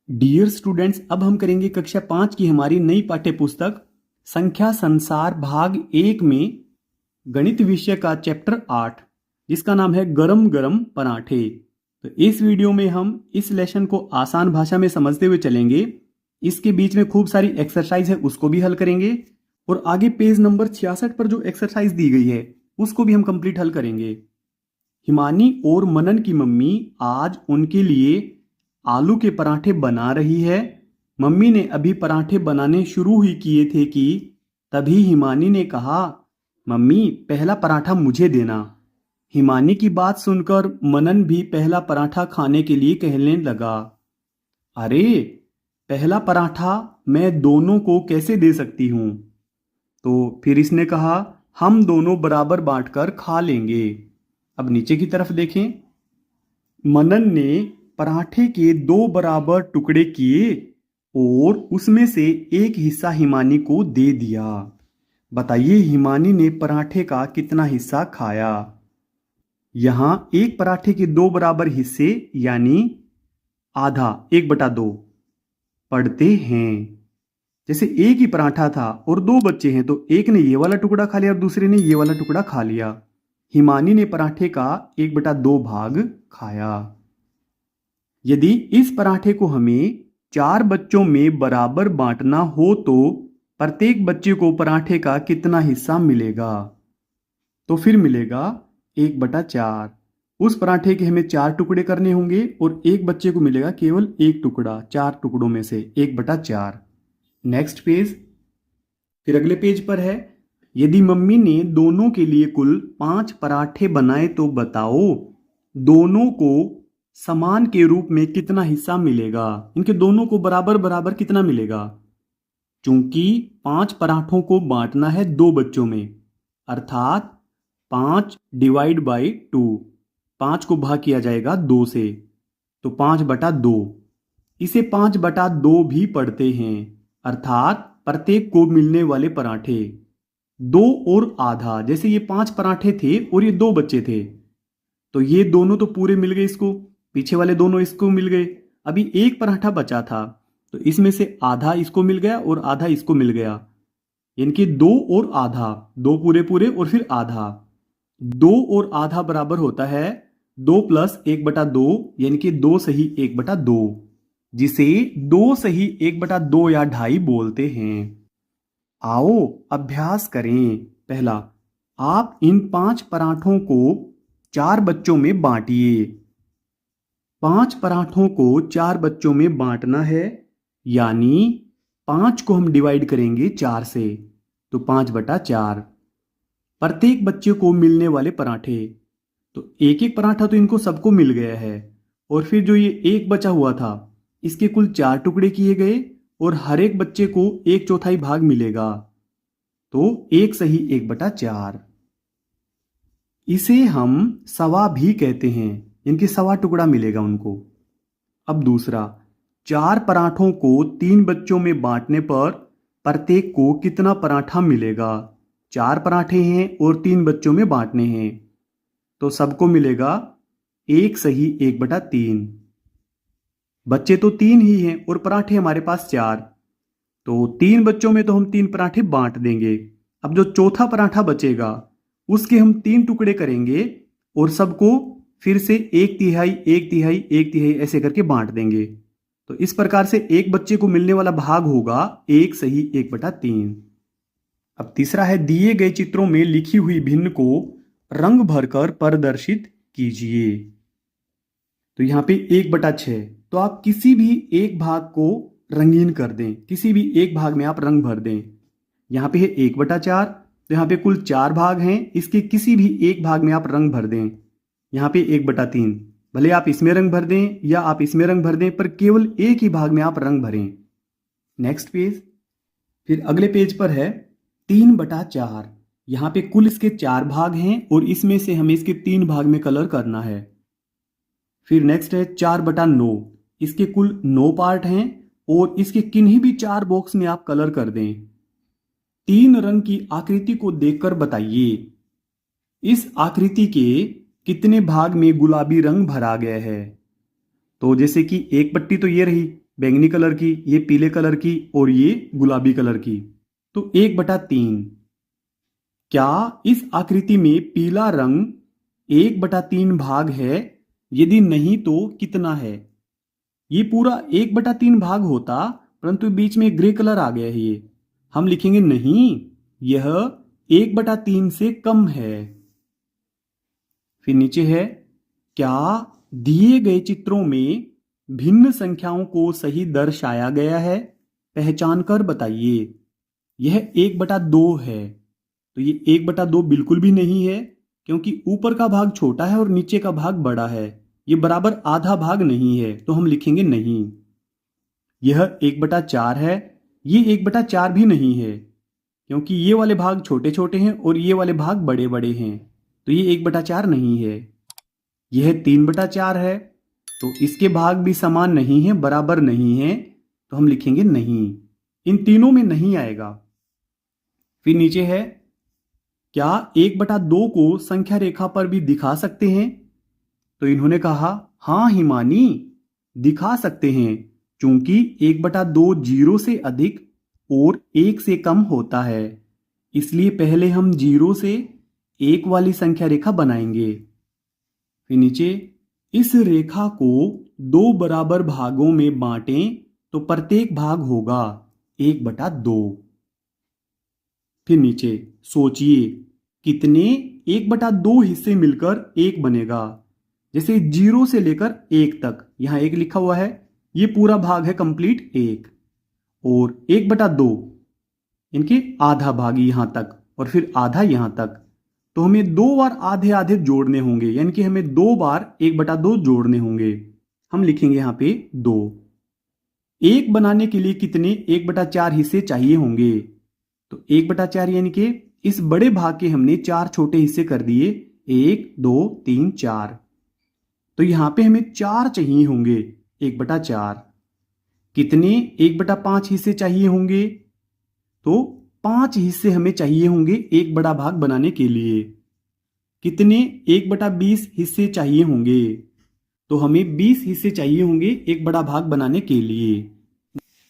Dear students, अब हम करेंगे कक्षा 5 की हमारी नई पाठ्य पुस्तक संख्या संसार भाग 1 में गणित विषय का चैप्टर 8 जिसका नाम है गरम गरम पराठे। तो इस वीडियो में हम इस लेसन को आसान भाषा में समझते हुए चलेंगे। इसके बीच में खूब सारी एक्सरसाइज है, उसको भी हल करेंगे और आगे पेज नंबर 66 पर जो एक्सरसाइज दी गई है उसको भी हम कंप्लीट हल करेंगे। हिमानी और मनन की मम्मी आज उनके लिए आलू के पराठे बना रही है। मम्मी ने अभी पराठे बनाने शुरू ही किए थे कि तभी हिमानी ने कहा, मम्मी पहला पराठा मुझे देना। हिमानी की बात सुनकर मनन भी पहला पराठा खाने के लिए कहने लगा, अरे पहला पराठा मैं दोनों को कैसे दे सकती हूँ। तो फिर इसने कहा, हम दोनों बराबर बांटकर खा लेंगे। अब नीचे की तरफ देखें। मनन ने पराठे के 2 बराबर टुकड़े किए और उसमें से एक हिस्सा हिमानी को दे दिया। बताइए हिमानी ने पराठे का कितना हिस्सा खाया। यहां एक पराठे के 2 बराबर हिस्से यानी आधा 1/2 पड़ते हैं। जैसे एक ही पराठा था और 2 बच्चे हैं तो एक ने ये वाला टुकड़ा खा लिया और दूसरे ने ये वाला टुकड़ा खा लिया। हिमानी ने पराठे का 1/2 भाग खाया। यदि इस पराठे को हमें 4 बच्चों में बराबर बांटना हो तो प्रत्येक बच्चे को पराठे का कितना हिस्सा मिलेगा। तो फिर मिलेगा 1/4। उस पराठे के हमें 4 टुकड़े करने होंगे और एक बच्चे को मिलेगा केवल एक टुकड़ा, 4 टुकड़ों में से 1/4। Next page. फिर अगले पेज पर है, यदि मम्मी ने दोनों के लिए कुल 5 पराठे बनाए तो बताओ दोनों को समान के रूप में कितना हिस्सा मिलेगा। इनके दोनों को बराबर बराबर कितना मिलेगा। चूंकि 5 पराठों को बांटना है 2 बच्चों में, अर्थात 5 डिवाइड बाई 2, 5 को भाग किया जाएगा 2 से, तो 5/2। इसे 5/2 भी पढ़ते हैं, अर्थात प्रत्येक को मिलने वाले पराठे 2 और आधा। जैसे ये 5 पराठे थे और ये 2 बच्चे थे तो ये दोनों तो पूरे मिल गए, इसको पीछे वाले दोनों इसको मिल गए। अभी एक पराठा बचा था तो इसमें से आधा इसको मिल गया और आधा इसको मिल गया, इनके 2 और आधा, 2 पूरे पूरे और फिर आधा। 2 और आधा बराबर होता है 2 + 1/2 यानी कि 2 सही 1/2, जिसे 2 सही 1/2 या 2.5 बोलते हैं। आओ अभ्यास करें। पहला, आप इन 5 पराठों को 4 बच्चों में बांटिए। 5 पराठों को 4 बच्चों में बांटना है, यानी 5 को हम डिवाइड करेंगे 4 से, तो 5/4। प्रत्येक बच्चे को मिलने वाले पराठे, तो एक एक पराठा तो इनको सबको मिल गया है और फिर जो ये एक बचा हुआ था इसके कुल 4 टुकड़े किए गए और हर एक बच्चे को 1/4 भाग मिलेगा, तो 1 सही 1/4। इसे हम सवा भी कहते हैं, इनके सवा टुकड़ा मिलेगा उनको। अब दूसरा, 4 पराठों को 3 बच्चों में बांटने पर प्रत्येक को कितना पराठा मिलेगा। 4 पराठे हैं और 3 बच्चों में बांटने हैं तो सबको मिलेगा 1 सही 1/3। बच्चे तो 3 ही हैं और पराठे हमारे पास 4, तो 3 बच्चों में तो हम 3 पराठे बांट देंगे। अब जो चौथा पराठा बचेगा उसके हम 3 टुकड़े करेंगे और सबको फिर से 1/3 1/3 1/3 ऐसे करके बांट देंगे। तो इस प्रकार से एक बच्चे को मिलने वाला भाग होगा 1 सही 1/3। अब तीसरा है, दिए गए चित्रों में लिखी हुई भिन्न को रंग भरकर प्रदर्शित कीजिए। तो यहाँ पे 1/6, तो आप किसी भी एक भाग को रंगीन कर दें, किसी भी एक भाग में आप रंग भर दें। यहाँ पे है 1/4, तो यहाँ पे कुल 4 भाग हैं, इसके किसी भी एक भाग में आप रंग भर दें। यहाँ पे 1/3, भले आप इसमें रंग भर दें या आप इसमें रंग भर दें, पर केवल एक ही भाग में आप रंग भरें। Next page. फिर अगले पेज पर है 3/4। यहाँ पे कुल इसके 4 भाग हैं और इसमें से हमें इसके 3 भाग में कलर करना है। फिर नेक्स्ट है 4/9, इसके कुल 9 पार्ट हैं और इसके किन्हीं भी 4 बॉक्स में आप कलर कर दें। 3 रंग की आकृति को देखकर बताइए इस आकृति के कितने भाग में गुलाबी रंग भरा गया है। तो जैसे कि एक पट्टी तो ये रही, बैंगनी कलर की, ये पीले कलर की और ये गुलाबी कलर की। तो 1/3। क्या इस आकृति में पीला रंग 1/3 भाग है? यदि नहीं तो कितना है? ये पूरा 1/3 भाग होता, परंतु बीच में ग्रे कलर आ गया है। ये हम लिखेंगे नहीं, यह 1/3 से कम है। फिर नीचे है, क्या दिए गए चित्रों में भिन्न संख्याओं को सही दर्शाया गया है? पहचान कर बताइए। यह 1/2 है, तो ये 1/2 बिल्कुल भी नहीं है, क्योंकि ऊपर का भाग छोटा है और नीचे का भाग बड़ा है। ये बराबर आधा भाग नहीं है, तो हम लिखेंगे नहीं। यह 1/4 है, ये 1/4 भी नहीं है, क्योंकि ये वाले भाग छोटे छोटे हैं और ये वाले भाग बड़े बड़े हैं, तो ये 1/4 नहीं है। यह 3/4 है, तो इसके भाग भी समान नहीं है, बराबर नहीं है, तो हम लिखेंगे नहीं। इन तीनों में नहीं आएगा। फिर नीचे है, क्या 1/2 को संख्या रेखा पर भी दिखा सकते हैं? तो इन्होंने कहा हाँ हिमानी, दिखा सकते हैं, क्योंकि 1/2 0 से अधिक और 1 से कम होता है, इसलिए पहले हम 0 से 1 वाली संख्या रेखा बनाएंगे। फिर नीचे, इस रेखा को 2 बराबर भागों में बांटें तो प्रत्येक भाग होगा 1/2। फिर नीचे सोचिए, कितने 1/2 हिस्से मिलकर 1 बनेगा? जैसे 0 से लेकर 1 तक, यहां 1 लिखा हुआ है, ये पूरा भाग है कंप्लीट 1, और 1/2 इनके आधा भाग यहां तक और फिर आधा यहां तक, तो हमें 2 बार आधे आधे जोड़ने होंगे, यानी कि हमें 2 बार 1/2 जोड़ने होंगे। हम लिखेंगे यहां पे 2। 1 बनाने के लिए कितने 1/4 हिस्से चाहिए होंगे? तो 1/4 यानी कि इस बड़े भाग के हमने 4 छोटे हिस्से कर दिए, 1 2 3 4, तो यहां पे हमें 4 चाहिए होंगे 1/4। कितने 1/5 हिस्से चाहिए होंगे? तो 5 हिस्से हमें चाहिए होंगे एक बड़ा भाग बनाने के लिए। कितने 1/20 हिस्से चाहिए होंगे? तो हमें 20 हिस्से चाहिए होंगे एक बड़ा भाग बनाने के लिए।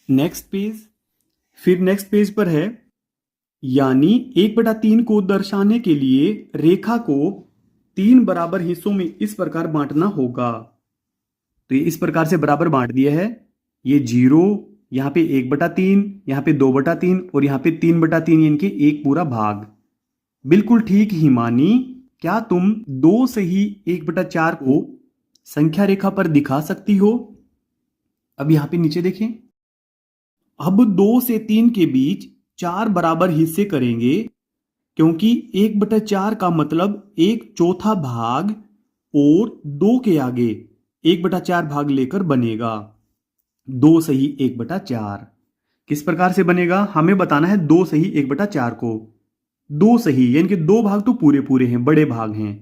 Next page. फिर नेक्स्ट पेज पर है, यानी 1/3 को दर्शाने के लिए रेखा को 3 बराबर हिस्सों में इस प्रकार बांटना होगा। तो ये इस प्रकार से बराबर बांट दिया है। ये 0, यहां पे 1/3, यहां पे 2/3 और यहां पे 3/3, यानी कि एक पूरा भाग। बिल्कुल ठीक हिमानी, क्या तुम 2 से ही 1/4 को संख्या रेखा पर दिखा सकती हो? अब यहां पे नीचे देखें, अब 2 से 3 के बीच 4 बराबर हिस्से करेंगे, क्योंकि 1/4 का मतलब 1/4 भाग और 2 के आगे 1/4 भाग लेकर बनेगा। 2 सही 1/4 किस प्रकार से बनेगा? हमें बताना है 2 सही 1/4 को। 2 सही यानी कि 2 भाग तो पूरे पूरे हैं, बड़े भाग हैं,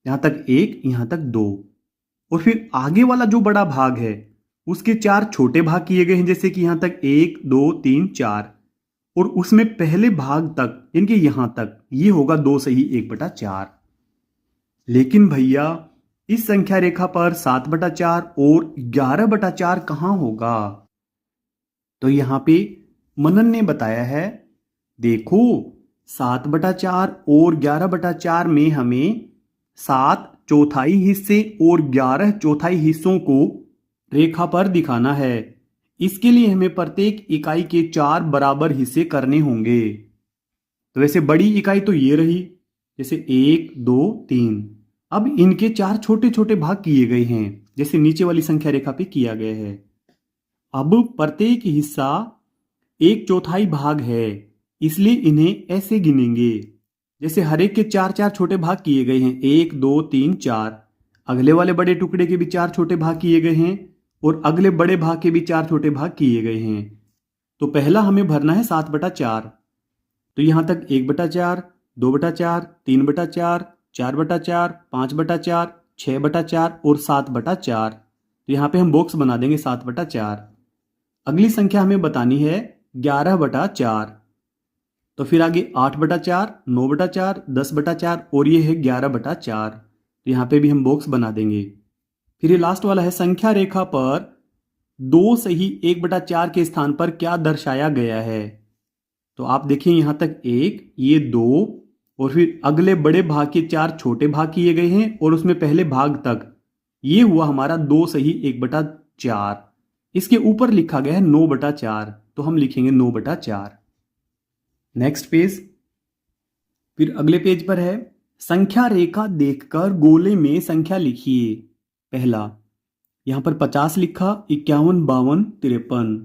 यहां तक 1, यहां तक 2, और फिर आगे वाला जो बड़ा भाग है उसके 4 छोटे भाग किए गए हैं, जैसे कि यहां तक 1 2 3 4, और उसमें पहले भाग तक यानी कि यहां तक ये होगा 2 सही 1/4। लेकिन भैया इस संख्या रेखा पर 7/4 और 11/4 कहां होगा? तो यहां पे मनन ने बताया है, देखो 7/4 और 11/4 में हमें 7 चौथाई हिस्से और 11 चौथाई हिस्सों को रेखा पर दिखाना है। इसके लिए हमें प्रत्येक इकाई के 4 बराबर हिस्से करने होंगे। तो वैसे बड़ी इकाई तो ये रही, जैसे 1 2 3। अब इनके 4 छोटे छोटे भाग किए गए हैं, जैसे नीचे वाली संख्या रेखा पे किया गया है। अब प्रत्येक हिस्सा 1/4 भाग है, इसलिए इन्हें ऐसे गिनेंगे, जैसे हर एक के 4 छोटे भाग किए गए हैं, 1 2 3 4। अगले वाले बड़े टुकड़े के भी 4 छोटे भाग किए गए हैं और अगले बड़े भाग के भी 4 छोटे भाग किए गए हैं। तो पहला हमें भरना है 7/4, तो यहां तक 1/4, 2/4, 3/4, 4/4, 5/4, 6/4 और 7/4। तो यहां पे हम बॉक्स बना देंगे 7/4। अगली संख्या हमें बतानी है 11/4, तो फिर आगे 8/4, 9/4, 10/4 और ये है 11/4। तो यहां पे भी हम बॉक्स बना देंगे। फिर ये लास्ट वाला है, संख्या रेखा पर 2 सही 1/4 के स्थान पर क्या दर्शाया गया है। तो आप देखिए यहाँ तक 1, ये 2 और फिर अगले बड़े भाग के 4 छोटे भाग किए गए हैं और उसमें पहले भाग तक ये हुआ हमारा 2 सही 1/4। इसके ऊपर लिखा गया है 9/4, तो हम लिखेंगे 9/4। Next page. फिर अगले पेज पर है संख्या रेखा देखकर गोले में संख्या लिखिए। पहला, यहां पर 50 लिखा, 51, 52, 53।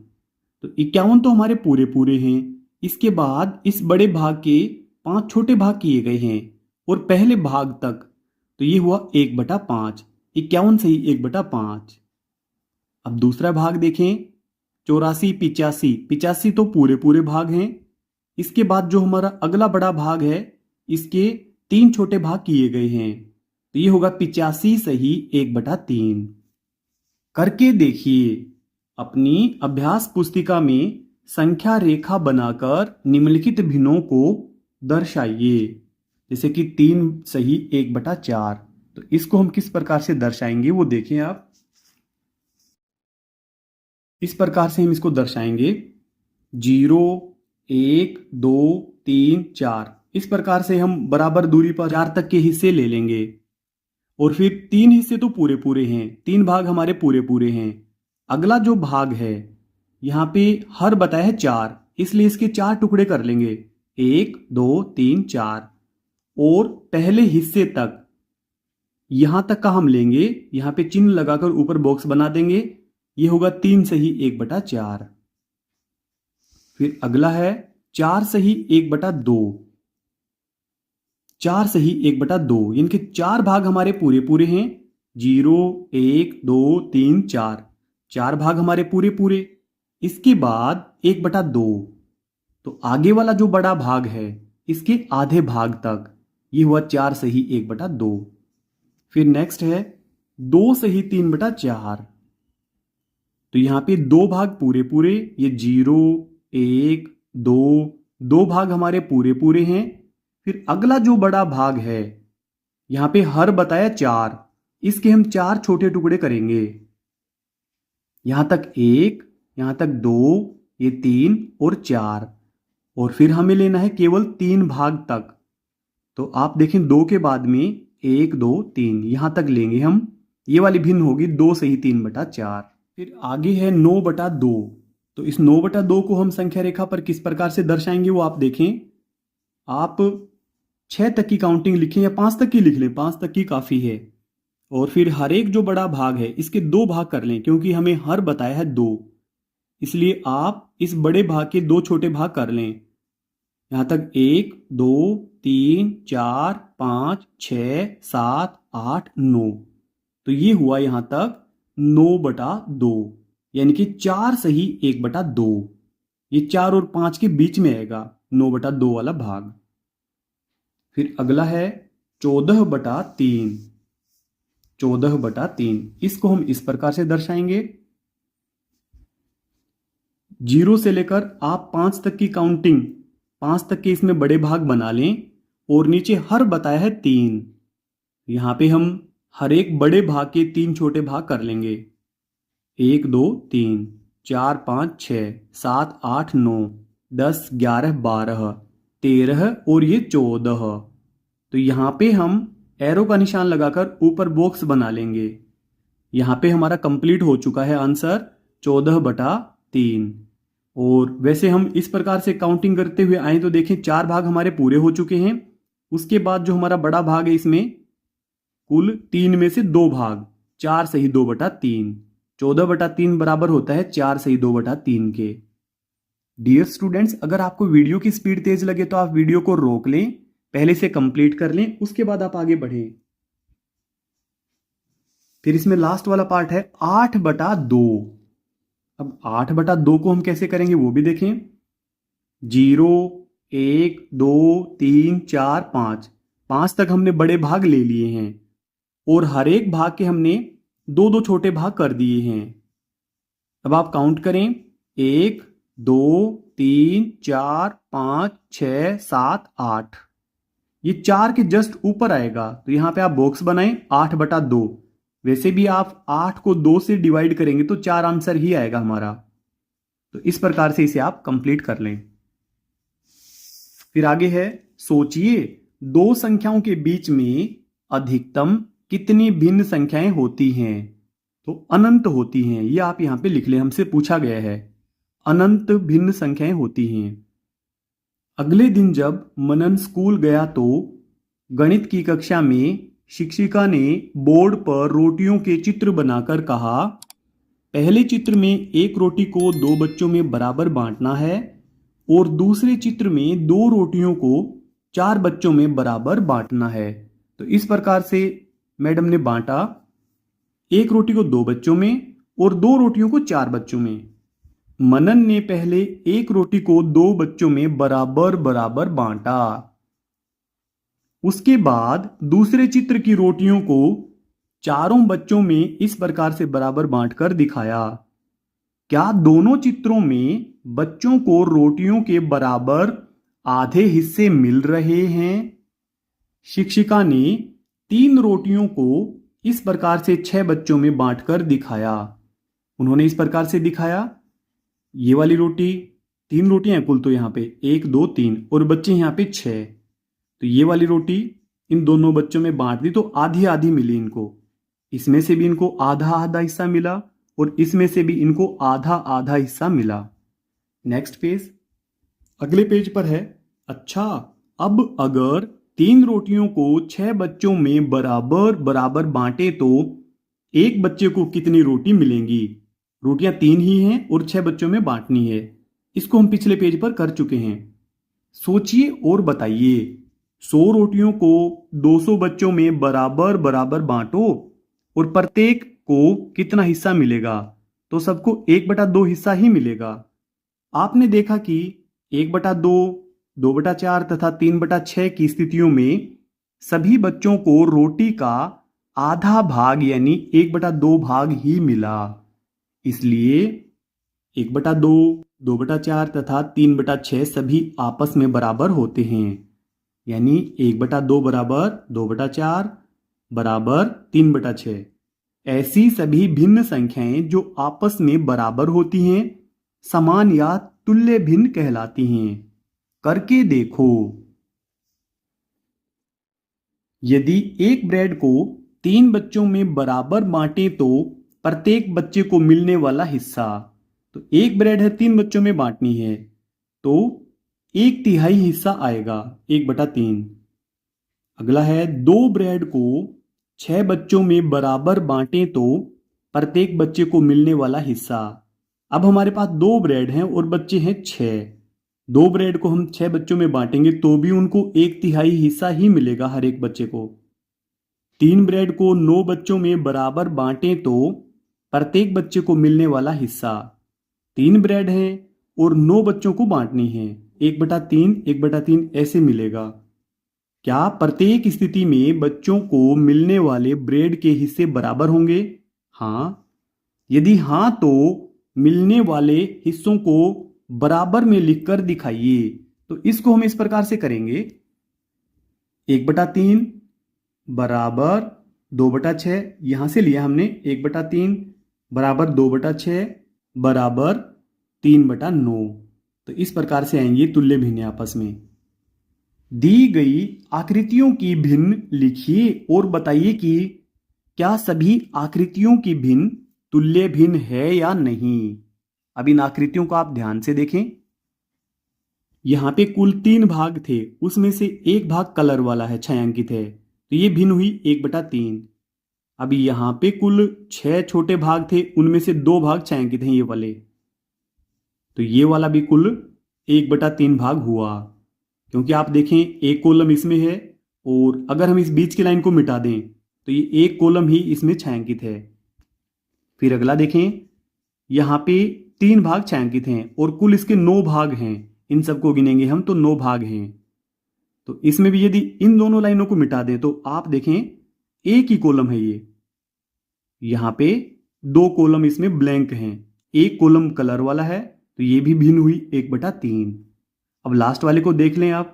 तो 51 तो हमारे पूरे पूरे हैं। इसके बाद इस बड़े भाग के 5 छोटे भाग किए गए हैं और पहले भाग तक, तो ये हुआ 1/5। 51 सही 1/5। अब दूसरा भाग देखें, 84, 85। 85 तो पूरे पूरे भाग हैं। इसके बाद जो हमारा अगला बड़ा भाग है, इसके 3 छोटे भाग किए गए हैं, तो ये होगा 85 सही 1/3। करके देखिए। अपनी अभ्यास पुस्तिका में संख्या रेखा बनाकर निम्नलिखित भिन्नों को दर्शाइए। जैसे कि 3 सही 1/4, तो इसको हम किस प्रकार से दर्शाएंगे वो देखें आप। इस प्रकार से हम इसको दर्शाएंगे 0, 1, 2, 3, 4। इस प्रकार से हम बराबर दूरी पर 4 तक के हिस्से ले लेंगे और फिर 3 हिस्से तो पूरे पूरे हैं, 3 भाग हमारे पूरे पूरे हैं। अगला जो भाग है यहाँ पे हर बताया है 4, इसलिए इसके 4 टुकड़े कर लेंगे, 1, 2, 3, 4। और पहले हिस्से तक यहां तक का हम लेंगे, यहां पे चिन्ह लगाकर ऊपर बॉक्स बना देंगे, ये होगा 3 सही 1/4। फिर अगला है 4 सही 1/2। 4 सही 1/2, यानी कि 4 भाग हमारे पूरे पूरे हैं, 0, 1, 2, 3, 4। 4 भाग हमारे पूरे पूरे। इसके बाद 1/2, तो आगे वाला जो बड़ा भाग है इसके आधे भाग तक, ये हुआ 4 सही 1/2। फिर नेक्स्ट है 2 सही 3/4। तो यहां पे 2 भाग पूरे पूरे, ये 0, 1, 2, 2 भाग हमारे पूरे पूरे हैं। फिर अगला जो बड़ा भाग है यहां पे हर बताया 4, इसके हम 4 छोटे टुकड़े करेंगे। यहां तक 1, यहां तक 2, ये 3 और 4। और फिर हमें लेना है केवल 3 भाग तक। तो आप देखें 2 के बाद में 1, 2, 3 यहां तक लेंगे हम। ये वाली भिन्न होगी 2 सही 3/4। फिर आगे है 9/2। तो इस 9/2 को हम संख्या रेखा पर किस प्रकार से दर्शाएंगे वो आप देखें। आप 6 तक की काउंटिंग लिखें या 5 तक की लिख लें, 5 तक की काफी है। और फिर हर एक जो बड़ा भाग है इसके 2 भाग कर लें, क्योंकि हमें हर बताया है 2, इसलिए आप इस बड़े भाग के 2 छोटे भाग कर लें। यहां तक 1, 2, 3, 4, 5, 6, 7, 8, 9। तो ये हुआ यहां तक 9/2, यानी कि 4 सही 1/2। ये 4 और 5 के बीच में आएगा 9/2 वाला भाग। फिर अगला है 14/3। 14/3 इसको हम इस प्रकार से दर्शाएंगे। 0 से लेकर आप 5 तक की काउंटिंग, 5 तक के इसमें बड़े भाग बना लें और नीचे हर बताया है 3। यहां पे हम हर एक बड़े भाग के 3 छोटे भाग कर लेंगे। 1, 2, 3, 4, 5, 6, 7, 8, 9, 10, 11, 12, 13 और ये 14। तो यहां पे हम एरो का निशान लगाकर ऊपर बॉक्स बना लेंगे। यहां पे हमारा कंप्लीट हो चुका है आंसर 14/3। और वैसे हम इस प्रकार से काउंटिंग करते हुए आए तो देखें 4 भाग हमारे पूरे हो चुके हैं। उसके बाद जो हमारा बड़ा भाग है इसमें कुल 3 में से 2 भाग, 4 सही 2/3। 14/3 बराबर होता है 4 सही 2/3 के। डियर स्टूडेंट्स, अगर आपको वीडियो की स्पीड तेज लगे तो आप वीडियो को रोक लें, पहले से कंप्लीट कर लें, उसके बाद आप आगे बढ़ें। फिर इसमें लास्ट वाला पार्ट है 8/2। अब 8/2 को हम कैसे करेंगे वो भी देखें। 0, 1, 2, 3, 4, 5, 5 तक हमने बड़े भाग ले लिए हैं और हर एक भाग के हमने 2-2 छोटे भाग कर दिए हैं। अब आप काउंट करें, 1, 2, 3, 4, 5, 6, 7, 8। ये 4 के जस्ट ऊपर आएगा, तो यहां पे आप बॉक्स बनाएं 8/2। वैसे भी आप 8 को 2 से डिवाइड करेंगे तो 4 आंसर ही आएगा हमारा। तो इस प्रकार से इसे आप कंप्लीट कर लें। फिर आगे है, सोचिए दो संख्याओं के बीच में अधिकतम कितनी भिन्न संख्याएं होती हैं। तो अनंत होती हैं, ये आप यहां पे लिख लें, हमसे पूछा गया है। अनंत भिन्न संख्याएं होती हैं। अगले दिन जब मनन स्कूल गया तो गणित की कक्षा में शिक्षिका ने बोर्ड पर रोटियों के चित्र बनाकर कहा, पहले चित्र में एक रोटी को 2 बच्चों में बराबर बांटना है और दूसरे चित्र में 2 रोटियों को 4 बच्चों में बराबर बांटना है। तो इस प्रकार से मैडम ने बांटा, एक रोटी को 2 बच्चों में और 2 रोटियों को 4 बच्चों में। मनन ने पहले एक रोटी को 2 बच्चों में बराबर बराबर बांटा। उसके बाद दूसरे चित्र की रोटियों को चारों बच्चों में इस प्रकार से बराबर बांटकर दिखाया। क्या दोनों चित्रों में बच्चों को रोटियों के बराबर आधे हिस्से मिल रहे हैं? शिक्षिका ने 3 रोटियों को इस प्रकार से 6 बच्चों में बांटकर दिखाया। उन्होंने इस प्रकार से दिखाया, ये वाली रोटी, 3 रोटियां कुल तो यहां पे 1 2 3 और बच्चे यहां पे 6। तो ये वाली रोटी इन दोनों बच्चों में बांट दी तो आधी आधी मिली इनको। इसमें से भी इनको आधा आधा हिस्सा मिला और इसमें से भी इनको आधा आधा हिस्सा मिला। नेक्स्ट पेज, अगले पेज पर है, अच्छा अब अगर 3 रोटियों को 6 बच्चों में बराबर बराबर बांटे तो एक बच्चे को कितनी रोटी मिलेंगी? रोटियां 3 ही हैं और 6 बच्चों में बांटनी है। इसको हम पिछले पेज पर कर चुके हैं। सोचिए और बताइए, 100 रोटियों को 200 बच्चों में बराबर बराबर बांटो और प्रत्येक को कितना हिस्सा मिलेगा? तो सबको 1/2 हिस्सा ही मिलेगा। आपने देखा कि 1/2, 2/4 तथा 3/6 की स्थितियों में सभी बच्चों को रोटी का आधा भाग यानी 1/2 भाग ही मिला। इसलिए 1/2, 2/4 तथा 3/6 सभी आपस में बराबर होते हैं। यानी 1/2 बराबर 2/4 बराबर 3/6। ऐसी सभी भिन्न संख्याएं जो आपस में बराबर होती हैं समान या तुल्य भिन्न कहलाती हैं। करके देखो। यदि एक ब्रेड को 3 बच्चों में बराबर बांटे तो प्रत्येक बच्चे को मिलने वाला हिस्सा, तो एक ब्रेड है 3 बच्चों में बांटनी है तो 1/3 हिस्सा आएगा 1/3। अगला है 2 ब्रेड को 6 बच्चों में बराबर बांटे तो प्रत्येक बच्चे को मिलने वाला हिस्सा। अब हमारे पास 2 ब्रेड हैं और बच्चे हैं 6। 2 ब्रेड को हम 6 बच्चों में बांटेंगे तो भी उनको 1/3 हिस्सा ही मिलेगा हर एक बच्चे को। 3 ब्रेड को 9 बच्चों में बराबर बांटे तो प्रत्येक बच्चे को मिलने वाला हिस्सा। 3 ब्रेड हैं और 9 बच्चों को बांटनी है, 1/3 1/3 ऐसे मिलेगा। क्या प्रत्येक स्थिति में बच्चों को मिलने वाले ब्रेड के हिस्से बराबर होंगे? हाँ। यदि हाँ तो मिलने वाले हिस्सों को बराबर में लिखकर दिखाइए। तो इसको हम इस प्रकार से करेंगे, 1/3 बराबर 2/6, यहां से लिया हमने 1/3 बराबर 2/6 बराबर 3/9। तो इस प्रकार से आएंगे तुल्य भिन्न आपस में। दी गई आकृतियों की भिन्न लिखिए और बताइए कि क्या सभी आकृतियों की भिन्न तुल्य भिन्न है या नहीं। अब इन आकृतियों को आप ध्यान से देखें। यहां पे कुल 3 भाग थे, उसमें से एक भाग कलर वाला है, छायांकित है, तो ये भिन्न हुई 1/3। अब यहां पे कुल 6 छोटे भाग थे, उनमें से 2 भाग छायांकित हैं, ये वाले, तो ये वाला भी कुल 1/3 भाग हुआ। क्योंकि आप देखें एक कॉलम इसमें है और अगर हम इस बीच की लाइन को मिटा दें तो ये एक कॉलम ही इसमें छायांकित है। फिर अगला देखें, यहां पे 3 भाग छायांकित हैं और कुल इसके 9 भाग हैं, इन सबको गिनेंगे हम तो 9 भाग हैं। तो इसमें भी यदि इन दोनों लाइनों को मिटा दें तो आप देखें एक ही कॉलम है ये। यहां पे 2 कॉलम इसमें ब्लैंक हैं, एक कॉलम कलर वाला है, तो ये भी भिन्न हुई 1/3। अब लास्ट वाले को देख लें आप,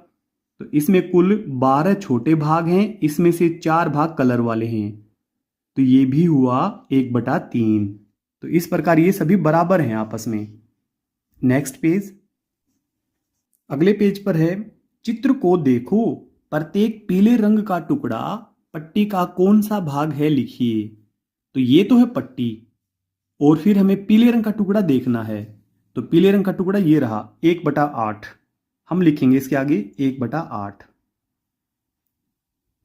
तो इसमें कुल 12 छोटे भाग हैं, इसमें से 4 भाग कलर वाले हैं। तो ये भी हुआ 1/3। तो इस प्रकार ये सभी बराबर हैं आपस में। नेक्स्ट पेज, अगले पेज पर है, चित्र को देखो, प्रत्येक पीले रंग का टुकड़ा पट्टी का कौन सा भाग है लिखिए। तो ये तो है पट्टी, और फिर हमें पीले रंग का टुकड़ा देखना है। तो पीले रंग का टुकड़ा ये रहा 1/8। हम लिखेंगे इसके आगे 1/8।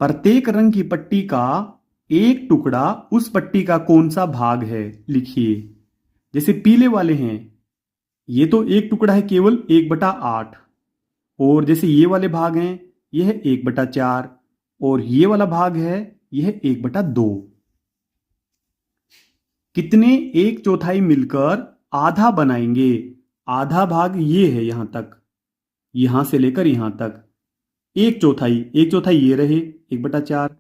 प्रत्येक रंग की पट्टी का एक टुकड़ा उस पट्टी का कौन सा भाग है लिखिए। जैसे पीले वाले हैं, ये तो एक टुकड़ा है केवल 1/8, और जैसे ये वाले भाग हैं यह है 1/4, और ये वाला भाग है यह है 1/2। कितने 1/4 मिलकर आधा बनाएंगे? आधा भाग ये है यहां तक, यहां से लेकर यहां तक 1/4 ये रहे 1/4।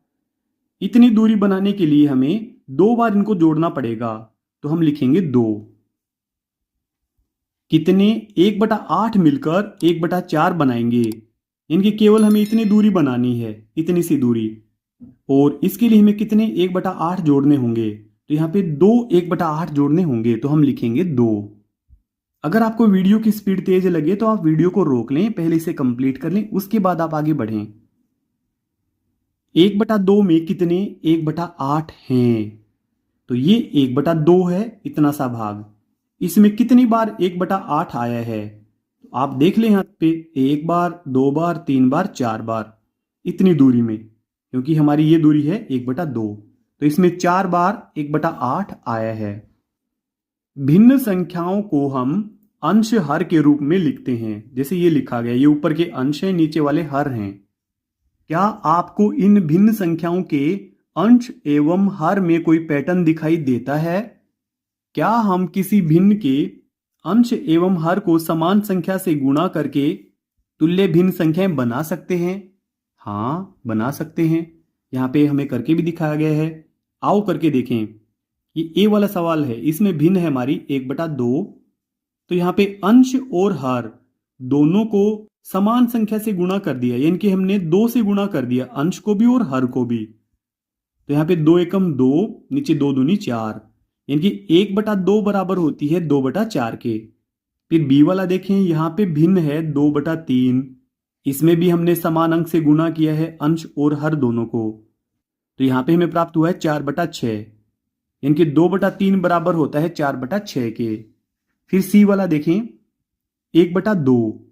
इतनी दूरी बनाने के लिए हमें 2 बार इनको जोड़ना पड़ेगा, तो हम लिखेंगे 2। कितने 1/8 मिलकर 1/4 बनाएंगे? इनकी केवल हमें इतनी दूरी बनानी है, इतनी सी दूरी, और इसके लिए हमें कितने 1/8 जोड़ने होंगे? तो यहाँ पे 2 1/8 जोड़ने होंगे, तो हम लिखेंगे 2। अगर आपको वीडियो की स्पीड तेज लगे तो आप वीडियो को रोक लें, पहले इसे कंप्लीट कर लें, उसके बाद आप आगे बढ़ें। 1/2 में कितने 1/8 हैं? तो ये 1/2 है, इतना सा भाग। इसमें कितनी बार 1/8 आया है? तो आप देख लें यहाँ पे, 1 बार, 2 बार, 3 बार, 4 बार, इतनी दूरी में, क्योंकि हमारी ये दूरी है 1/2, तो इसमें 4 बार 1/8 आया है। भिन्न संख्याओं को हम अंश हर के रूप में लिखते हैं। जैसे ये लिखा गया, ये ऊपर के अंश हैं, नीचे वाले हर हैं। क्या आपको इन भिन्न संख्याओं के अंश एवं हर में कोई पैटर्न दिखाई देता है? क्या हम किसी भिन्न के अंश एवं हर को समान संख्या से गुणा करके तुल्य भिन्न संख्याएं बना सकते हैं? हाँ, बना सकते हैं। यहाँ पे हमें करके भी दिखाया गया है, आओ करके देखें। ये ए वाला सवाल है, इसमें भिन्न है हमारी 1/2। तो यहाँ पे अंश और हर दोनों को समान संख्या से गुणा कर दिया, यानी कि हमने 2 से गुणा कर दिया, अंश को भी और हर को भी। तो यहाँ पे 2 एकम 2, नीचे 2 दूनी 4, यानी कि 1/2 बराबर होती है 2/4 के। फिर बी वाला देखें, यहाँ पे भिन्न है 2/3, इसमें भी हमने समान अंक से गुणा किया है, अंश और हर दोनों को। तो यहाँ पे हमें प्राप्त हुआ है 4/6, यानी कि 2/3 बराबर होता है 4/6 के। फिर सी वाला देखें, 1/2,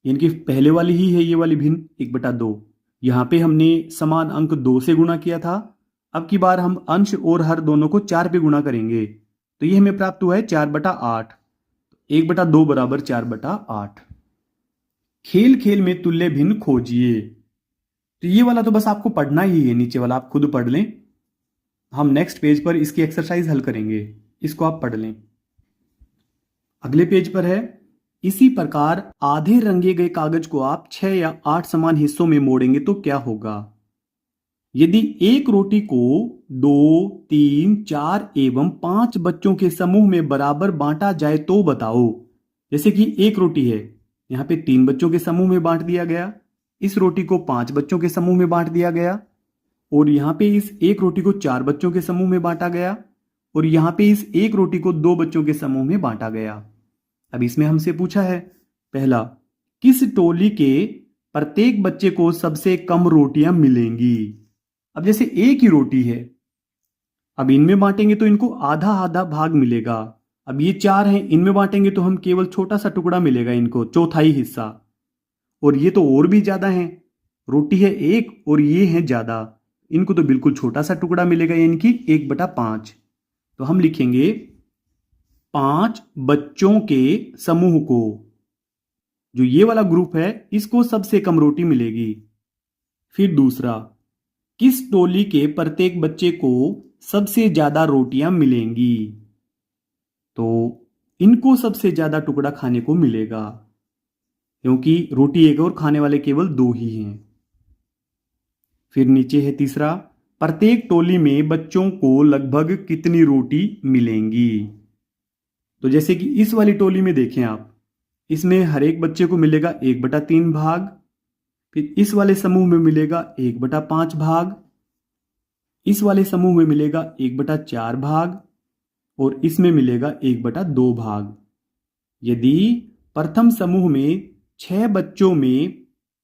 यानी कि पहले वाली ही है ये वाली भिन्न 1/2। यहाँ पे हमने समान अंक 2 से गुणा किया था, अब की बार हम अंश और हर दोनों को 4 पे गुणा करेंगे, तो ये हमें प्राप्त हुआ है 4/8। 1/2 बराबर 4/8। खेल खेल में तुल्य भिन्न खोजिए। तो ये वाला तो बस आपको पढ़ना ही है, नीचे वाला आप खुद पढ़ लें। हम नेक्स्ट पेज पर इसकी एक्सरसाइज हल करेंगे, इसको आप पढ़ लें। अगले पेज पर है, इसी प्रकार आधे रंगे गए कागज को आप 6 या 8 समान हिस्सों में मोड़ेंगे तो क्या होगा? यदि एक रोटी को 2, 3, 4 एवं 5 बच्चों के समूह में बराबर बांटा जाए तो बताओ। जैसे कि एक रोटी है, यहाँ पे 3 बच्चों के समूह में बांट दिया गया, इस रोटी को 5 बच्चों के समूह में बांट दिया गया, और यहाँ पे इस एक रोटी को 4 बच्चों के समूह में बांटा गया, और यहाँ पे इस एक रोटी को 2 बच्चों के समूह में बांटा गया। अब इसमें हमसे पूछा है, पहला, किस टोली के प्रत्येक बच्चे को सबसे कम रोटियां मिलेंगी? अब जैसे एक ही रोटी है, अब इनमें बांटेंगे तो इनको आधा आधा भाग मिलेगा। अब ये 4 हैं, इनमें बांटेंगे तो हम केवल छोटा सा टुकड़ा मिलेगा इनको, चौथाई हिस्सा। और ये तो और भी ज्यादा हैं, रोटी है एक और ये है ज्यादा, इनको तो बिल्कुल छोटा सा टुकड़ा मिलेगा, यानी कि 1/5। तो हम लिखेंगे 5 बच्चों के समूह को, जो ये वाला ग्रुप है, इसको सबसे कम रोटी मिलेगी। फिर दूसरा, किस टोली के प्रत्येक बच्चे को सबसे ज्यादा रोटियां मिलेंगी? तो इनको सबसे ज्यादा टुकड़ा खाने को मिलेगा, क्योंकि रोटी एक और खाने वाले केवल 2 ही हैं। फिर नीचे है तीसरा, प्रत्येक टोली में बच्चों को लगभग कितनी रोटी मिलेंगी? तो जैसे कि इस वाली टोली में देखें आप, इसमें हर एक बच्चे को मिलेगा 1/3 भाग, फिर इस वाले समूह में मिलेगा 1/5 भाग, इस वाले समूह में मिलेगा 1/4 भाग और इसमें मिलेगा 1/2 भाग। यदि प्रथम समूह में 6 बच्चों में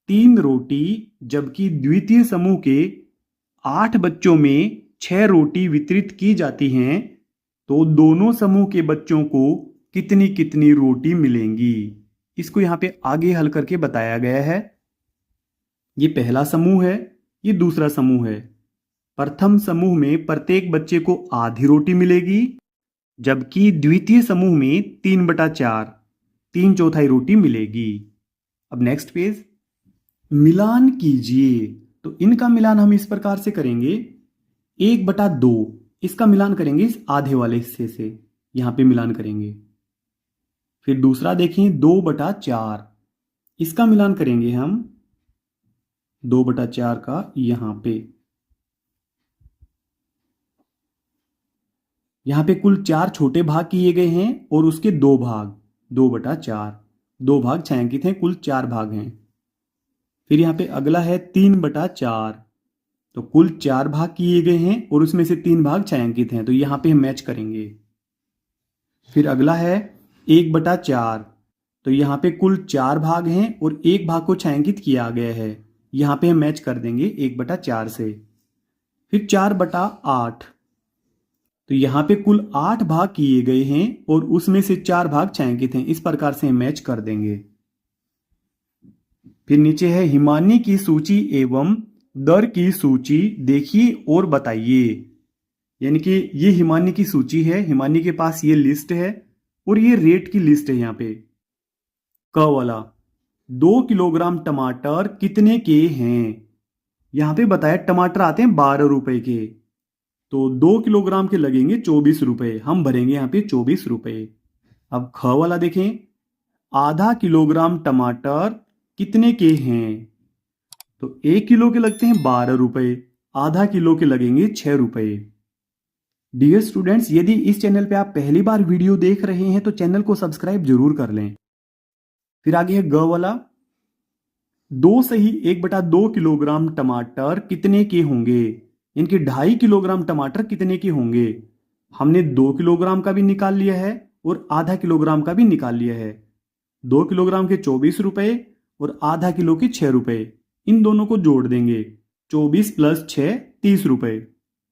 3 रोटी जबकि द्वितीय समूह के 8 बच्चों में 6 रोटी वितरित की जाती हैं तो दोनों समूह के बच्चों को कितनी कितनी रोटी मिलेंगी। इसको यहाँ पे आगे हल करके बताया गया है। ये पहला समूह है, ये दूसरा समूह है। प्रथम समूह में प्रत्येक बच्चे को आधी रोटी मिलेगी जबकि द्वितीय समूह में 3/4 3/4 रोटी मिलेगी। अब नेक्स्ट पेज, मिलान कीजिए। तो इनका मिलान हम इस प्रकार से करेंगे, 1/2 इसका मिलान करेंगे इस आधे वाले हिस्से से, यहां पे मिलान करेंगे। फिर दूसरा देखें 2/4 इसका मिलान करेंगे हम 2/4 का यहां पे। यहां पे कुल 4 छोटे भाग किए गए हैं और उसके 2 भाग 2/4 2 भाग छायांकित हैं, कुल 4 भाग हैं। फिर यहां पे अगला है 3/4 तो कुल 4 भाग किए गए हैं और उसमें से 3 भाग छायांकित हैं तो यहां पे हम मैच करेंगे। फिर अगला है 1/4 तो यहां पे कुल 4 भाग हैं और 1 भाग को छायांकित किया गया है, यहां पे हम मैच कर देंगे 1/4 से। फिर 4/8 तो यहां पे कुल 8 भाग किए गए हैं और उसमें से 4 भाग छायांकित हैं, इस प्रकार से हम मैच कर देंगे। फिर नीचे है हिमानी की सूची एवं दर की सूची देखिए और बताइए। यानी कि ये हिमानी की सूची है, हिमानी के पास ये लिस्ट है और ये रेट की लिस्ट है। यहां पे क वाला 2 किलोग्राम टमाटर कितने के हैं। यहां पे बताया टमाटर आते हैं 12 रुपए के, तो 2 किलोग्राम के लगेंगे 24 रुपए, हम भरेंगे यहां पे 24 रुपए। अब ख वाला देखें, आधा किलोग्राम टमाटर कितने के हैं। तो 1 किलो के लगते हैं 12 रुपए, आधा किलो के लगेंगे 6 रुपए। डियर स्टूडेंट्स, यदि इस चैनल पे आप पहली बार वीडियो देख रहे हैं तो चैनल को सब्सक्राइब जरूर कर लें। फिर आगे है ग वाला, 2 सही 1/2 किलोग्राम टमाटर कितने के होंगे। इनके 2.5 किलोग्राम टमाटर कितने के होंगे। हमने 2 किलोग्राम का भी निकाल लिया है और आधा किलोग्राम का भी निकाल लिया है। 2 किलोग्राम के 24 रुपए और आधा किलो के 6 रुपए, इन दोनों को जोड़ देंगे, 24 + 6 30 रुपए।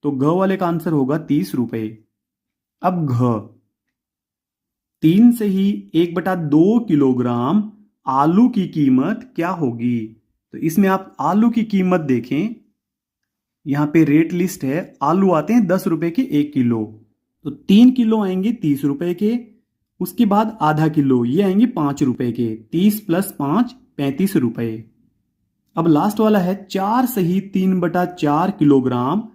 तो घ वाले का आंसर होगा 30 रुपए। अब घ 3 से ही 1/2 किलोग्राम आलू की कीमत क्या होगी। तो इसमें आप आलू की कीमत देखें, यहां पे रेट लिस्ट है, आलू आते हैं 10 रुपए के 1 किलो, तो 3 किलो आएंगे 30 रुपए के, उसके बाद आधा किलो ये आएंगे 5 रुपए के, 30 + 5 35 रुपए। अब लास्ट वाला है 4 सही 3/4 किलोग्राम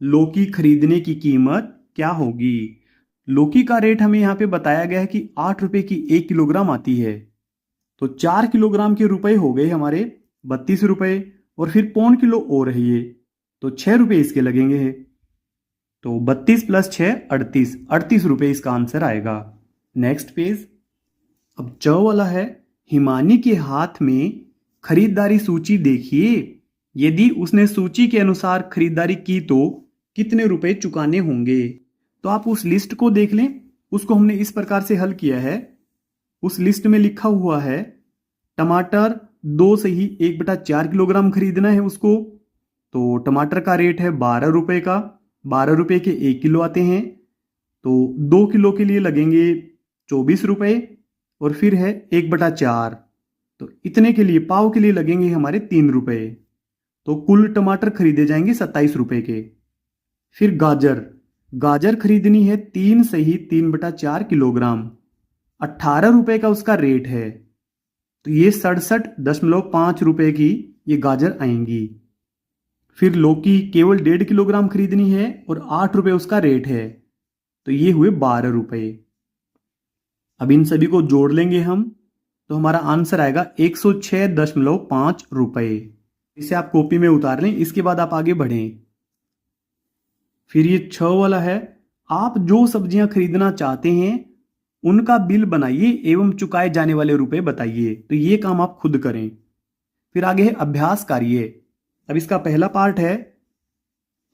लौकी खरीदने की कीमत क्या होगी। लौकी का रेट हमें यहाँ पे बताया गया है कि 8 रुपए की 1 किलोग्राम आती है, तो 4 किलोग्राम के रुपए हो गए हमारे 32 रुपए और फिर 1/4 किलो और है ये, तो 6 रुपए इसके लगेंगे। तो 32 + 6 38 रुपए इसका आंसर आएगा। नेक्स्ट पेज, अब च वाला है, हिमानी के हाथ में खरीदारी सूची देखिए, यदि उसने सूची के अनुसार खरीदारी की तो कितने रुपए चुकाने होंगे। तो आप उस लिस्ट को देख लें, उसको हमने इस प्रकार से हल किया है। उस लिस्ट में लिखा हुआ है टमाटर 2 सही 1/4 किलोग्राम खरीदना है उसको, तो टमाटर का रेट है 12 रुपए का, 12 रुपए के 1 किलो आते हैं, तो 2 किलो के लिए लगेंगे 24 रुपए और फिर है 1/4, तो इतने के लिए पाव के लिए लगेंगे हमारे 3 रुपए, तो कुल टमाटर खरीदे जाएंगे 27 रुपए के। फिर गाजर खरीदनी है 3 सही 3/4 किलोग्राम, 18 रुपए का उसका रेट है, तो ये 67.5 रुपए की ये गाजर आएंगी। फिर लौकी केवल 1.5 किलोग्राम खरीदनी है और 8 रुपए उसका रेट है, तो ये हुए 12 रुपए। अब इन सभी को जोड़ लेंगे हम, तो हमारा आंसर आएगा 106.5 रुपए। इसे आप कॉपी में उतार लें, इसके बाद आप आगे बढ़ें। फिर ये 6 वाला है, आप जो सब्जियां खरीदना चाहते हैं उनका बिल बनाइए एवं चुकाए जाने वाले रुपए बताइए। तो ये काम आप खुद करें। फिर आगे है अभ्यास कार्य। अब इसका पहला पार्ट है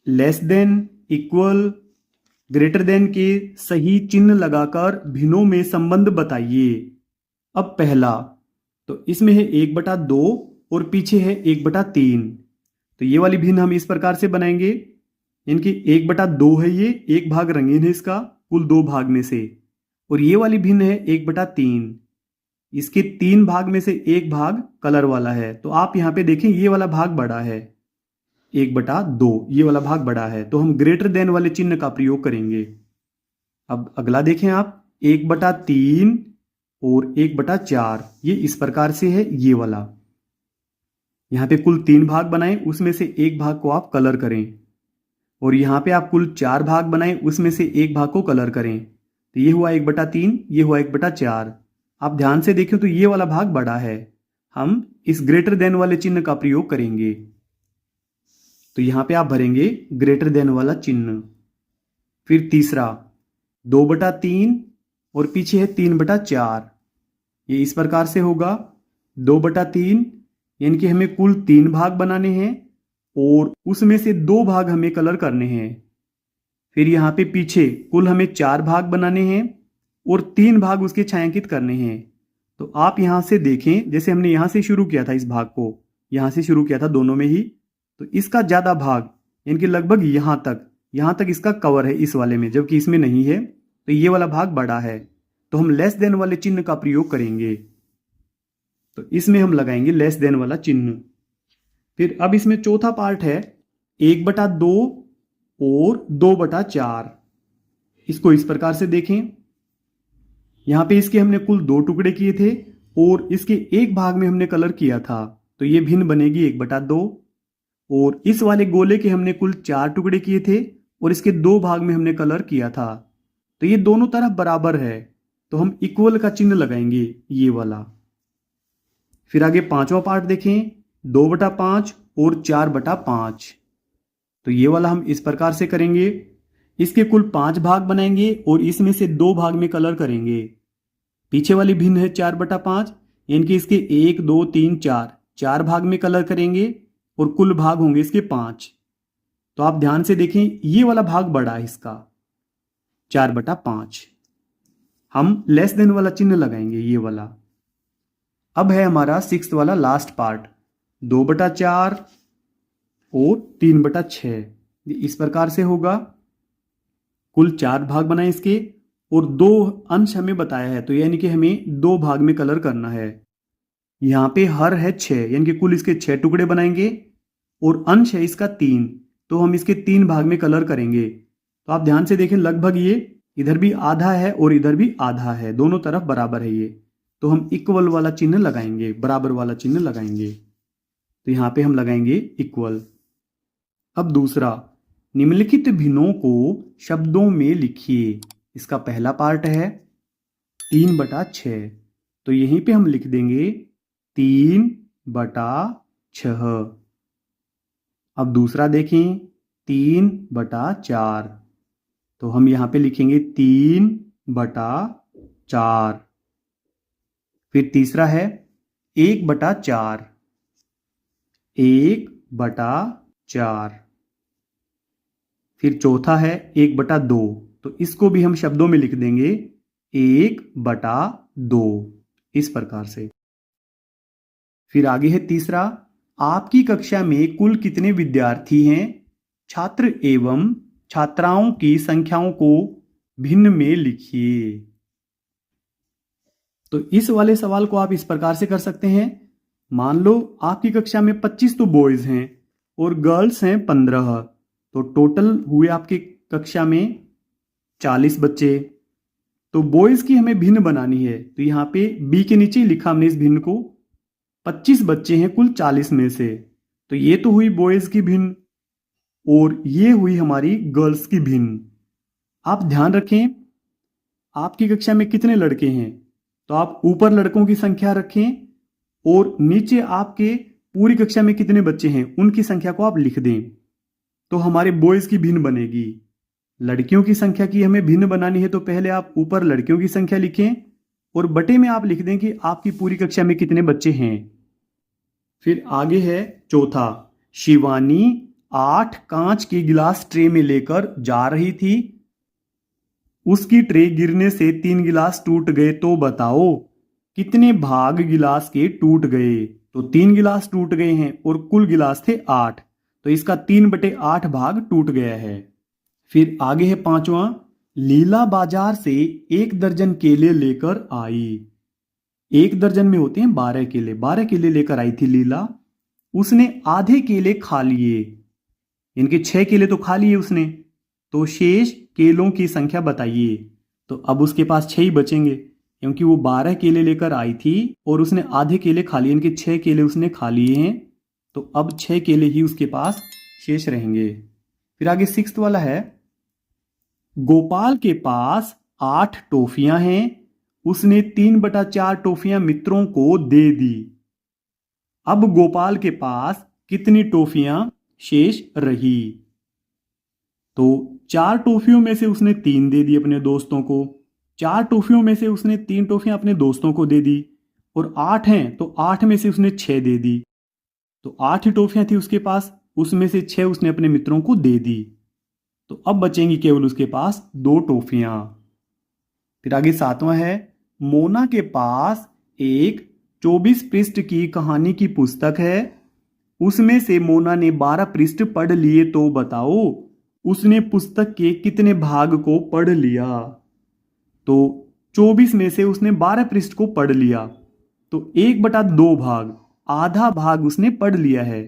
less than, equal, greater than के सही चिन्ह लगाकर भिन्नों में संबंध बताइए। अब पहला, तो इसमें है 1/2 और पीछे है 1/3। तो ये वाली भिन्न हम इस प्रकार से बनाएंगे, इनकी 1/2 है, ये एक भाग रंगीन है इसका कुल 2 भाग में से, और ये वाली भिन्न है 1/3। इसके 3 भाग में से एक भाग कलर वाला है। तो आप यहाँ पे देखें ये वाला भाग बड़ा है, 1/2, ये वाला भाग बड़ा है, तो हम ग्रेटर देन वाले चिन्ह का प्रयोग करेंगे। अब अगला देखें आप, 1/3 और 1/4, ये इस प्रकार से है ये वाला। यहाँ पे कुल 3 भाग बनाएं, उसमें से एक भाग को आप कलर करें, और यहाँ पे आप कुल 4 भाग बनाएं, उसमें से एक भाग को कलर करें। तो ये हुआ 1/3, ये हुआ 1/4। आप ध्यान से देखें तो ये वाला भाग बड़ा है, हम इस ग्रेटर देन वाले चिन्ह का प्रयोग करेंगे। तो यहाँ पे आप भरेंगे ग्रेटर देन वाला चिन्ह। फिर तीसरा, 2/3 और पीछे है 3/4, ये इस प्रकार से होगा। 2/3 यानी कि हमें कुल 3 भाग बनाने हैं और उसमें से 2 भाग हमें कलर करने हैं। फिर यहाँ पे पीछे कुल हमें 4 भाग बनाने हैं और 3 भाग उसके छायांकित करने हैं। तो आप यहाँ से देखें, जैसे हमने यहाँ से शुरू किया था, इस भाग को यहाँ से शुरू किया था दोनों में ही, तो इसका ज़्यादा भाग यानी कि लगभग यहाँ तक इसका कवर है इस वाले में, जबकि इसमें नहीं है। तो ये वाला भाग बड़ा है, तो हम लेस देन वाले चिन्ह का प्रयोग करेंगे। तो इसमें हम लगाएंगे लेस देन वाला चिन्ह। फिर अब इसमें चौथा पार्ट है 1/2 और 2/4। इसको इस प्रकार से देखें, यहां पे इसके हमने कुल 2 टुकड़े किए थे और इसके एक भाग में हमने कलर किया था, तो ये भिन्न बनेगी 1/2। और इस वाले गोले के हमने कुल 4 टुकड़े किए थे और इसके 2 भाग में हमने कलर किया था, तो ये दोनों तरफ बराबर है, तो हम इक्वल का चिन्ह लगाएंगे ये वाला। फिर आगे पांचवा पार्ट देखें, 2/5 और 4/5। तो ये वाला हम इस प्रकार से करेंगे, इसके कुल 5 भाग बनाएंगे और इसमें से 2 भाग में कलर करेंगे। पीछे वाली भिन्न है 4/5, यानी कि इसके 1 2 3 4 भाग में कलर करेंगे और कुल भाग होंगे इसके 5। तो आप ध्यान से देखें, ये वाला भाग बड़ा है इसका, 4/5। हम लेस देन वाला चिन्ह लगाएंगे ये वाला। अब है हमारा 6th वाला लास्ट पार्ट, 2/4 और 3/6। इस प्रकार से होगा, कुल 4 भाग बनाए इसके और 2 अंश हमें बताया है, तो यानी कि हमें 2 भाग में कलर करना है। यहाँ पे हर है 6, यानी कि कुल इसके 6 टुकड़े बनाएंगे और अंश है इसका 3, तो हम इसके 3 भाग में कलर करेंगे। तो आप ध्यान से देखें, लगभग ये इधर भी आधा है और इधर भी आधा है, दोनों तरफ बराबर है ये, तो हम इक्वल वाला चिन्ह लगाएंगे, बराबर वाला चिन्ह लगाएंगे। तो यहाँ पे हम लगाएंगे इक्वल। अब दूसरा, निम्नलिखित भिन्नों को शब्दों में लिखिए। इसका पहला पार्ट है 3/6, तो यहीं पे हम लिख देंगे 3/6। अब दूसरा देखें, 3/4, तो हम यहाँ पे लिखेंगे 3/4। फिर तीसरा है 1/4, 1/4। फिर चौथा है 1/2, तो इसको भी हम शब्दों में लिख देंगे 1/2, इस प्रकार से। फिर आगे है तीसरा, आपकी कक्षा में कुल कितने विद्यार्थी हैं? छात्र एवं छात्राओं की संख्याओं को भिन्न में लिखिए। तो इस वाले सवाल को आप इस प्रकार से कर सकते हैं, मान लो आपकी कक्षा में 25 तो बॉयज हैं और गर्ल्स हैं 15, तो टोटल हुए आपकी कक्षा में 40 बच्चे। तो बॉयज की हमें भिन्न बनानी है, तो यहाँ पे बी के नीचे ही लिखा हमने इस भिन्न को, 25 बच्चे हैं कुल 40 में से, तो ये तो हुई बॉयज की भिन्न और ये हुई हमारी गर्ल्स की भिन्न। आप ध्यान रखें, आपकी कक्षा में कितने लड़के हैं, तो आप ऊपर लड़कों की संख्या रखें और नीचे आपके पूरी कक्षा में कितने बच्चे हैं उनकी संख्या को आप लिख दें, तो हमारे बॉयज की भिन्न बनेगी। लड़कियों की संख्या की हमें भिन्न बनानी है, तो पहले आप ऊपर लड़कियों की संख्या लिखें और बटे में आप लिख दें कि आपकी पूरी कक्षा में कितने बच्चे हैं। फिर आगे है चौथा, शिवानी 8 कांच के गिलास ट्रे में लेकर जा रही थी। उसकी ट्रे गिरने से 3 गिलास टूट गए, तो बताओ कितने भाग गिलास के टूट गए। तो 3 गिलास टूट गए हैं और कुल गिलास थे 8, तो इसका 3/8 भाग टूट गया है। फिर आगे है 5वां, लीला बाजार से 1 दर्जन केले लेकर आई। 1 दर्जन में होते हैं 12 केले, 12 केले लेकर आई थी लीला। उसने आधे केले खा लिए, इनके 6 केले तो खा लिए उसने, तो शेष केलों की संख्या बताइए। तो अब उसके पास 6 ही बचेंगे, क्योंकि वो 12 केले लेकर आई थी और उसने आधे केले खा लिए, इनके 6 केले उसने खा लिए हैं, तो अब 6 केले ही उसके पास शेष रहेंगे। फिर आगे 6th वाला है, गोपाल के पास 8 टॉफियां हैं, उसने 3/4 टॉफियां मित्रों को दे दी। अब गोपाल के पास कितनी टॉफियां शेष रही। तो 4 टॉफियों में से उसने 3 दे दी अपने दोस्तों को, 4 टॉफियों में से उसने 3 टॉफियां अपने दोस्तों को दे दी, और 8 हैं तो 8 में से उसने 6 दे दी। तो 8 ही टॉफियां थी उसके पास, उसमें से 6 उसने अपने मित्रों को दे दी। तो अब बचेंगी केवल उसके पास 2 टॉफियां। फिर आगे 7वां है, मोना के पास एक 24 पृष्ठ की कहानी की पुस्तक है, उसमें से मोना ने 12 पृष्ठ पढ़ लिए, तो बताओ उसने पुस्तक के कितने भाग को पढ़ लिया। तो 24 में से उसने 12 पृष्ठ को पढ़ लिया, तो 1/2 भाग, आधा भाग उसने पढ़ लिया है।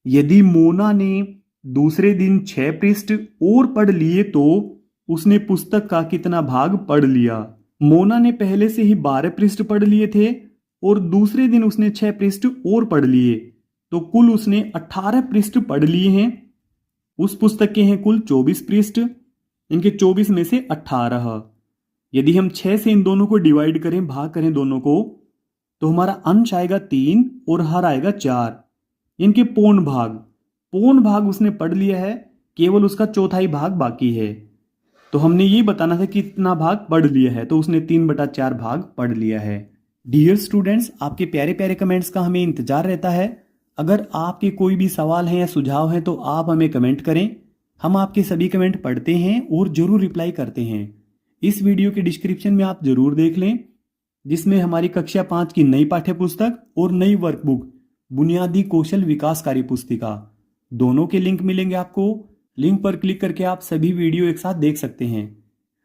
यदि मोना ने दूसरे दिन 6 पृष्ठ और पढ़ लिए, तो उसने पुस्तक का कितना भाग पढ़ लिया। मोना ने पहले से ही 12 पृष्ठ पढ़ लिए थे और दूसरे दिन उसने 6 पृष्ठ और पढ़ लिए, तो कुल उसने 18 पृष्ठ पढ़ लिए हैं। उस पुस्तक के हैं कुल 24 पृष्ठ, इनके 24 में से 18। यदि हम 6 से इन दोनों को डिवाइड करें, भाग करें दोनों को, तो हमारा अंश आएगा 3 और हर आएगा 4। इनके पौन भाग उसने पढ़ लिया है, केवल उसका चौथाई भाग बाकी है। तो हमने ये बताना था कि कितना भाग पढ़ लिया है, तो उसने 3/4 भाग पढ़ लिया है। डियर स्टूडेंट्स, आपके प्यारे प्यारे कमेंट्स का हमें इंतजार रहता है। अगर आपके कोई भी सवाल हैं या सुझाव हैं तो आप हमें कमेंट करें, हम आपके सभी कमेंट पढ़ते हैं और जरूर रिप्लाई करते हैं। इस वीडियो के डिस्क्रिप्शन में आप जरूर देख लें, जिसमें हमारी कक्षा 5 की नई पाठ्य पुस्तक और नई वर्कबुक बुनियादी कौशल विकास कार्य पुस्तिका दोनों के लिंक मिलेंगे आपको। लिंक पर क्लिक करके आप सभी वीडियो एक साथ देख सकते हैं।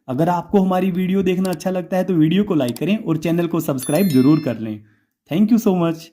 अगर आपको हमारी वीडियो देखना अच्छा लगता है तो वीडियो को लाइक करें और चैनल को सब्सक्राइब जरूर कर लें। Thank you so much.